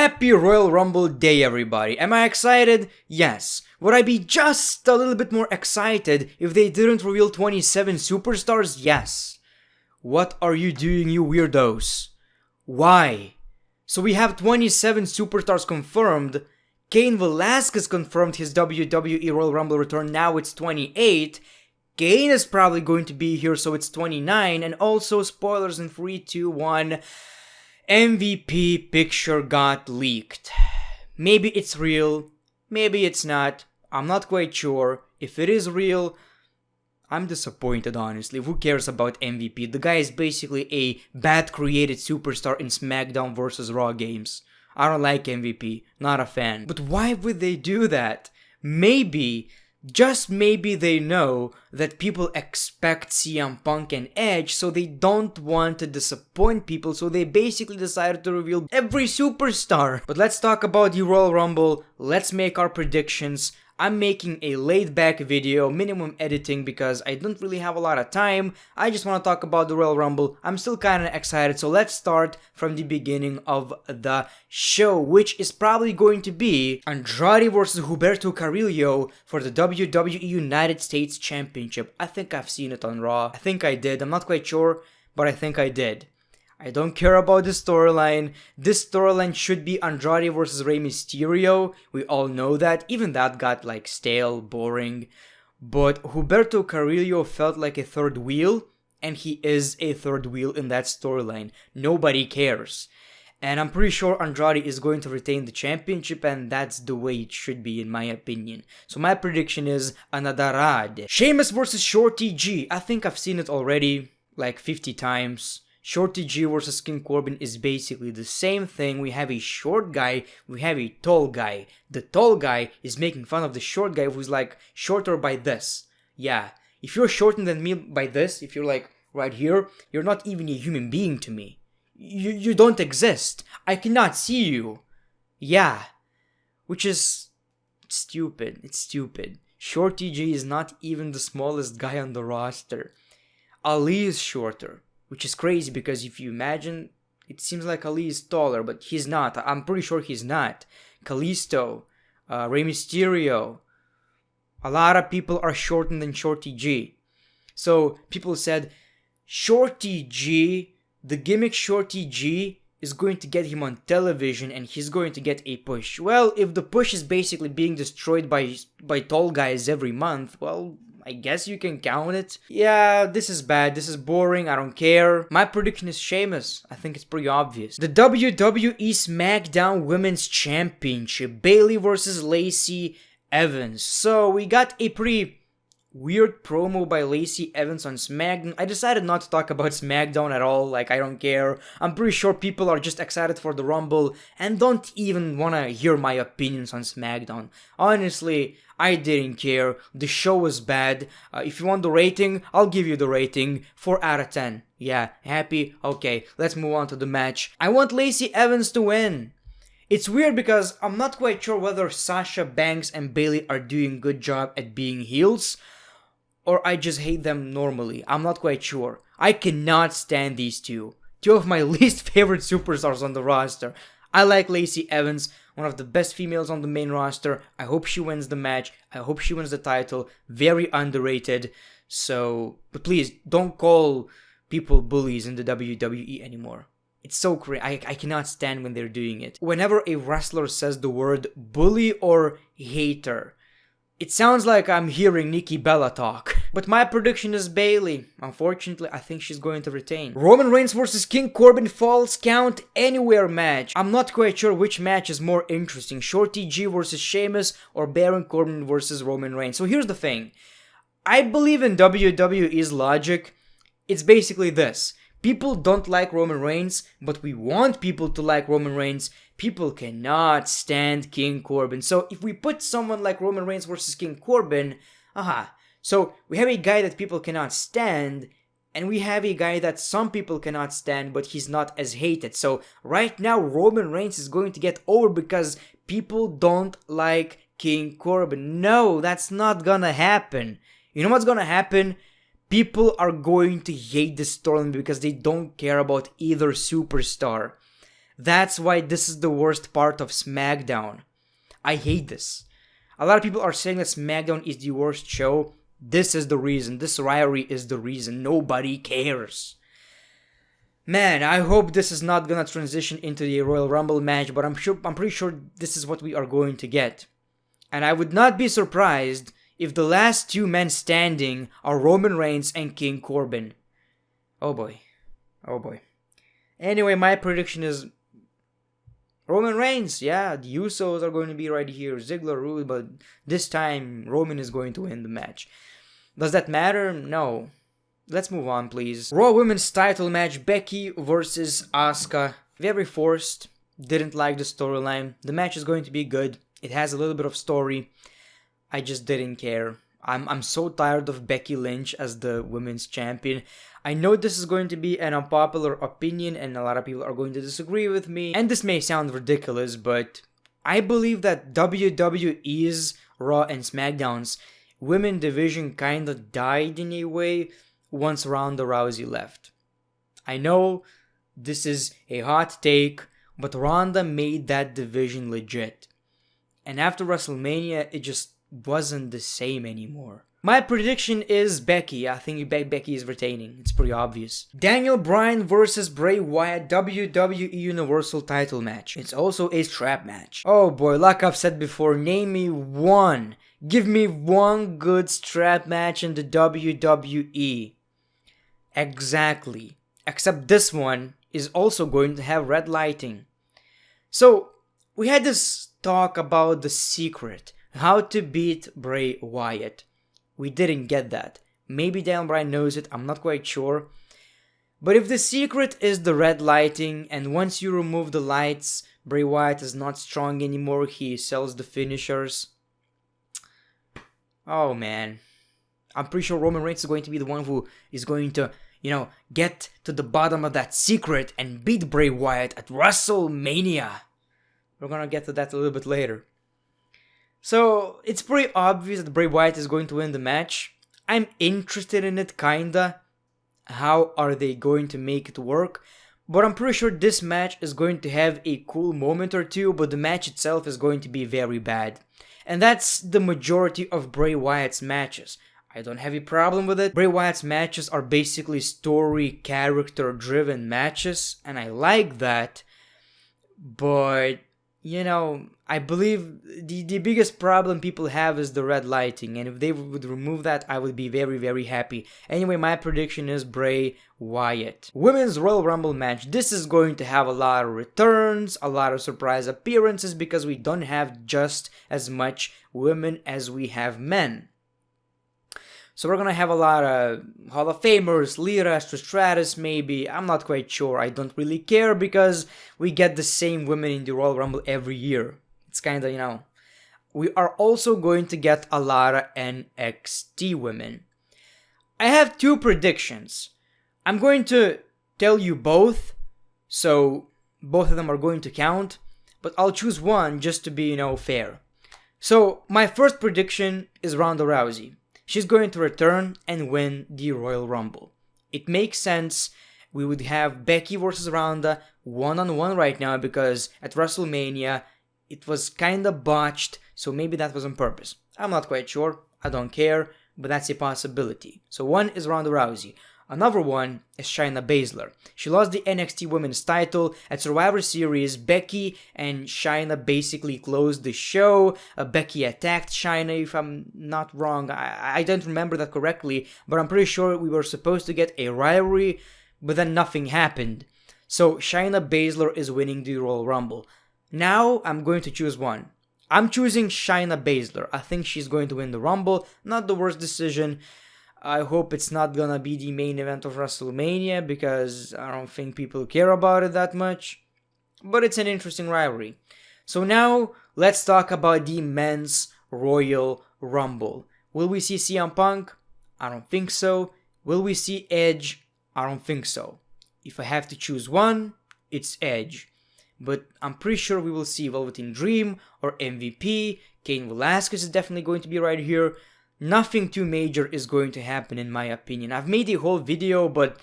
Happy Royal Rumble Day, everybody. Am I excited? Yes. Would I be just a little bit more excited if they didn't reveal 27 superstars? Yes. What are you doing, you weirdos? Why? So we have 27 superstars confirmed. Cain Velasquez confirmed his WWE Royal Rumble return. Now it's 28. Cain is probably going to be here, so it's 29. And also, spoilers in 3, 2, 1. MVP picture got leaked. Maybe it's real, maybe it's not. I'm not quite sure. If it is real, I'm disappointed, honestly. Who cares about MVP? The guy is basically a bad created superstar in SmackDown vs. Raw games. I don't like MVP, not a fan. But why would they do that? Maybe, just maybe they know that people expect CM Punk and Edge, so they don't want to disappoint people, so they basically decided to reveal every superstar. But let's talk about the Royal Rumble, let's make our predictions. I'm making a laid back video, minimum editing because I don't really have a lot of time. I just want to talk about the Royal Rumble. I'm still kind of excited, so let's start from the beginning of the show, which is probably going to be Andrade versus Humberto Carrillo for the WWE United States Championship. I think I've seen it on Raw. I think I did. I'm not quite sure, but I think I did. I don't care about this storyline. This storyline should be Andrade versus Rey Mysterio. We all know that. Even that got like stale, boring. But Humberto Carrillo felt like a third wheel, and he is a third wheel in that storyline. Nobody cares. And I'm pretty sure Andrade is going to retain the championship, and that's the way it should be in my opinion. So my prediction is Andrade. Sheamus versus Shorty G. I think I've seen it already like 50 times. Shorty G versus King Corbin is basically the same thing. We have a short guy, we have a tall guy. The tall guy is making fun of the short guy who's like shorter by this. Yeah, if you're shorter than me by this, if you're like right here, you're not even a human being to me. You don't exist. I cannot see you. Yeah, which is stupid. It's stupid. Shorty G is not even the smallest guy on the roster. Ali is shorter. Which is crazy because if you imagine, it seems like Ali is taller, but he's not. I'm pretty sure he's not. Kalisto, Rey Mysterio, a lot of people are shorter than Shorty G. So people said, Shorty G, the gimmick Shorty G is going to get him on television and he's going to get a push. Well, if the push is basically being destroyed by tall guys every month, well, I guess you can count it. Yeah, this is bad. This is boring. I don't care. My prediction is Sheamus. I think it's pretty obvious. The WWE SmackDown Women's Championship. Bayley versus Lacey Evans. So we got a pretty weird promo by Lacey Evans on SmackDown. I decided not to talk about SmackDown at all. Like, I don't care. I'm pretty sure people are just excited for the Rumble and don't even want to hear my opinions on SmackDown. Honestly, I didn't care. The show was bad. If you want the rating, I'll give you the rating. 4 out of 10. Yeah, happy? Okay, let's move on to the match. I want Lacey Evans to win. It's weird because I'm not quite sure whether Sasha Banks and Bayley are doing a good job at being heels, or I just hate them normally. I'm not quite sure. I cannot stand these two. Two of my least favorite superstars on the roster. I like Lacey Evans, one of the best females on the main roster. I hope she wins the match. I hope she wins the title. Very underrated. So, but please, don't call people bullies in the WWE anymore. It's so crazy. I cannot stand when they're doing it. Whenever a wrestler says the word bully or hater, it sounds like I'm hearing Nikki Bella talk. But my prediction is Bayley. Unfortunately, I think she's going to retain. Roman Reigns versus King Corbin Falls Count Anywhere match. I'm not quite sure which match is more interesting. Shorty G versus Sheamus or Baron Corbin versus Roman Reigns. So here's the thing. I believe in WWE's logic. It's basically this. People don't like Roman Reigns, but we want people to like Roman Reigns. People cannot stand King Corbin. So if we put someone like Roman Reigns versus King Corbin, so we have a guy that people cannot stand, and we have a guy that some people cannot stand, but he's not as hated. So right now, Roman Reigns is going to get over because people don't like King Corbin. No, that's not gonna happen. You know what's gonna happen? People are going to hate this storyline because they don't care about either superstar. That's why this is the worst part of SmackDown. I hate this. A lot of people are saying that SmackDown is the worst show. This is the reason. This rivalry is the reason. Nobody cares. Man, I hope this is not gonna transition into the Royal Rumble match, but I'm pretty sure this is what we are going to get. And I would not be surprised if the last two men standing are Roman Reigns and King Corbin. Oh boy. Oh boy. Anyway, my prediction is Roman Reigns. Yeah, the Usos are going to be right here. Ziggler, Rude, but this time Roman is going to win the match. Does that matter? No. Let's move on, please. Raw Women's title match, Becky versus Asuka. Very forced. Didn't like the storyline. The match is going to be good. It has a little bit of story. I just didn't care. I'm so tired of Becky Lynch as the women's champion. I know this is going to be an unpopular opinion and a lot of people are going to disagree with me. And this may sound ridiculous, but I believe that WWE's Raw and SmackDown's women division kinda died in a way once Ronda Rousey left. I know this is a hot take, but Ronda made that division legit. And after WrestleMania, it just wasn't the same anymore. My prediction is Becky. I think Becky is retaining. It's pretty obvious. Daniel Bryan versus Bray Wyatt WWE Universal title match. It's also a strap match. Oh boy, like I've said before, name me one. Give me one good strap match in the WWE. Exactly. Except this one is also going to have red lighting. So, we had this talk about the secret. How to beat Bray Wyatt. We didn't get that. Maybe Daniel Bryan knows it, I'm not quite sure. But if the secret is the red lighting, and once you remove the lights, Bray Wyatt is not strong anymore, he sells the finishers. Oh man. I'm pretty sure Roman Reigns is going to be the one who is going to, get to the bottom of that secret and beat Bray Wyatt at WrestleMania. We're gonna get to that a little bit later. So, it's pretty obvious that Bray Wyatt is going to win the match. I'm interested in it, kinda. How are they going to make it work? But I'm pretty sure this match is going to have a cool moment or two, but the match itself is going to be very bad. And that's the majority of Bray Wyatt's matches. I don't have a problem with it. Bray Wyatt's matches are basically story, character-driven matches, and I like that. But I believe the biggest problem people have is the red lighting, and if they would remove that, I would be very, very happy. Anyway, my prediction is Bray Wyatt. Women's Royal Rumble match. This is going to have a lot of returns, a lot of surprise appearances, because we don't have just as much women as we have men. So we're gonna have a lot of Hall of Famers, Lita, Stratus maybe, I'm not quite sure, I don't really care because we get the same women in the Royal Rumble every year. It's kinda, We are also going to get a lot of NXT women. I have two predictions. I'm going to tell you both, so both of them are going to count, but I'll choose one just to be, fair. So my first prediction is Ronda Rousey. She's going to return and win the Royal Rumble. It makes sense. We would have Becky versus Ronda one-on-one right now because at WrestleMania it was kinda botched, so maybe that was on purpose. I'm not quite sure. I don't care, but that's a possibility. So one is Ronda Rousey. Another one is Shayna Baszler. She lost the NXT Women's title at Survivor Series. Becky and Shayna basically closed the show. Becky attacked Shayna, if I'm not wrong. I don't remember that correctly, but I'm pretty sure we were supposed to get a rivalry, but then nothing happened. So Shayna Baszler is winning the Royal Rumble. Now I'm going to choose one. I'm choosing Shayna Baszler. I think she's going to win the Rumble. Not the worst decision. I hope it's not gonna be the main event of WrestleMania because I don't think people care about it that much. But it's an interesting rivalry. So now, let's talk about the men's Royal Rumble. Will we see CM Punk? I don't think so. Will we see Edge? I don't think so. If I have to choose one, it's Edge. But I'm pretty sure we will see Velveteen Dream or MVP. Cain Velasquez is definitely going to be right here. Nothing too major is going to happen in my opinion. I've made a whole video, but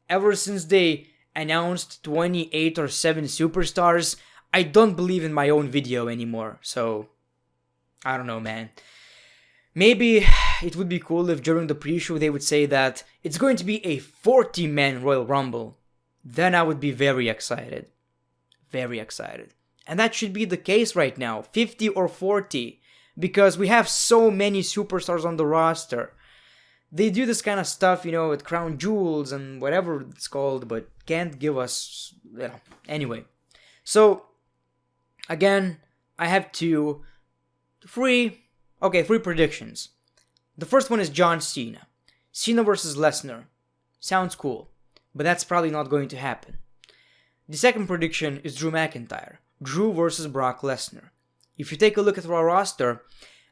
ever since they announced 28 or 7 superstars, I don't believe in my own video anymore. So, I don't know, man. Maybe it would be cool if during the pre-show they would say that it's going to be a 40-man Royal Rumble. Then I would be very excited. Very excited. And that should be the case right now, 50 or 40. Because we have so many superstars on the roster. They do this kind of stuff, with Crown Jewels and whatever it's called, but can't give us, Anyway. So, again, I have three predictions. The first one is John Cena. Cena versus Lesnar. Sounds cool, but that's probably not going to happen. The second prediction is Drew McIntyre. Drew versus Brock Lesnar. If you take a look at our roster,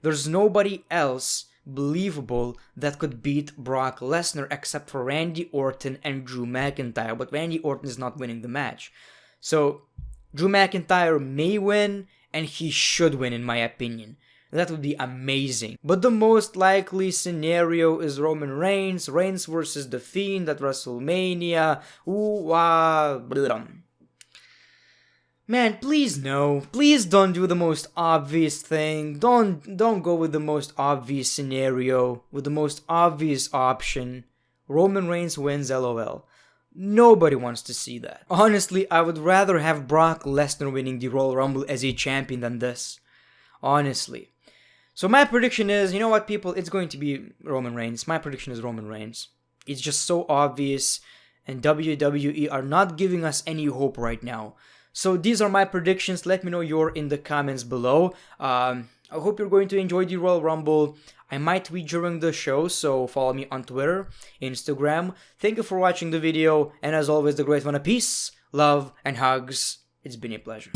there's nobody else believable that could beat Brock Lesnar except for Randy Orton and Drew McIntyre, but Randy Orton is not winning the match. So, Drew McIntyre may win, and he should win in my opinion. That would be amazing. But the most likely scenario is Roman Reigns versus The Fiend at WrestleMania. Man, please no. Please don't do the most obvious thing. Don't go with the most obvious scenario, with the most obvious option. Roman Reigns wins, LOL. Nobody wants to see that. Honestly, I would rather have Brock Lesnar winning the Royal Rumble as a champion than this. Honestly. So my prediction is, you know what, people? It's going to be Roman Reigns. My prediction is Roman Reigns. It's just so obvious, and WWE are not giving us any hope right now. So these are my predictions. Let me know your in the comments below. I hope you're going to enjoy the Royal Rumble. I might tweet during the show, so follow me on Twitter, Instagram. Thank you for watching the video, and as always, the great one, peace, love, and hugs. It's been a pleasure.